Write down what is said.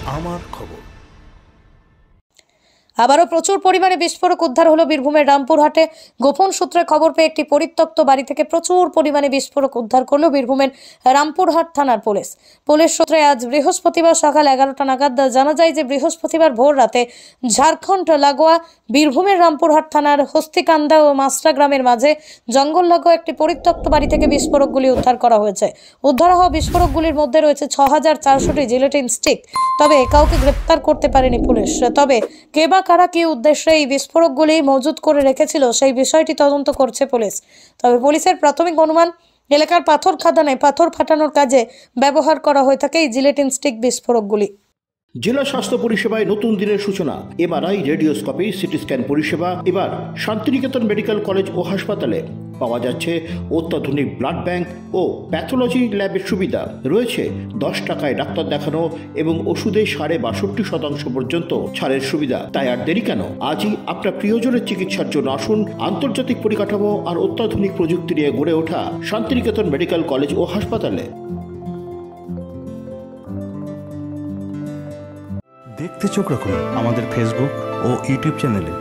আমার খবর। আবারও প্রচুর পরিমাণে বিস্ফোরক উদ্ধার হলো বীরভূমের রামপুরহাটে। গোপন সূত্রে খবর পেয়ে একটি পরিত্যক্ত বাড়ি থেকে প্রচুর পরিমাণে বিস্ফোরক উদ্ধার করলো বীরভূমের রামপুরহাট থানার পুলিশ। পুলিশ সূত্রে আজ বৃহস্পতিবার সকাল 11টা নাগাদ জানা যায় যে বৃহস্পতিবার ভোর রাতে ঝাড়খণ্ড লাগোয়া বীরভূমের রামপুরহাট থানার হস্তিকান্দা ও মাস্টা গ্রামের মাঝে জঙ্গল লাগোয়া একটি পরিত্যক্ত বাড়ি থেকে বিস্ফোরকগুলি উদ্ধার করা হয়েছে। উদ্ধার হওয়া বিস্ফোরকগুলির মধ্যে রয়েছে 6400টি জিলেটিন স্টিক। তবে কাউকে গ্রেপ্তার করতে পারেনি পুলিশ। তবে কে বা কারা কি উদ্দেশ্যে এই বিস্ফোরকগুলি মজুত করে রেখেছিল সেই বিষয়টি তদন্ত করছে পুলিশ। তবে পুলিশের প্রাথমিক অনুমান, এলাকার পাথর খাদানে পাথর ফাটানোর কাজে ব্যবহার করা হয়ে থাকে এই জিলেটিন স্টিক বিস্ফোরকগুলি। জেলা স্বাস্থ্য পরিষেবায় নতুন দিনের সূচনা। এমআরআই, রেডিওস্কোপি, সিটি স্ক্যান পরিষেবা এবার শান্তিনিকেতন মেডিকেল কলেজ ও হাসপাতালে পাওয়া যাচ্ছে। অত্যাধুনিক ব্লাড ব্যাংক ও প্যাথোলজি ল্যাবের সুবিধা রয়েছে। 10 টাকায় ডাক্তার দেখানো এবং ওষুধে 62.5% পর্যন্ত ছাড়ের সুবিধা। তাই আর দেরি কেন? আজই আপনার প্রিয়জনের চিকিৎসার জন্য আসুন আন্তর্জাতিক পরিকাঠামো আর অত্যাধুনিক প্রযুক্তি নিয়ে গড়ে ওঠা শান্তিনিকেতন মেডিকেল কলেজ ও হাসপাতালে। দেখতে চোখ রাখুন আমাদের ফেসবুক ও ইউটিউব চ্যানেলে।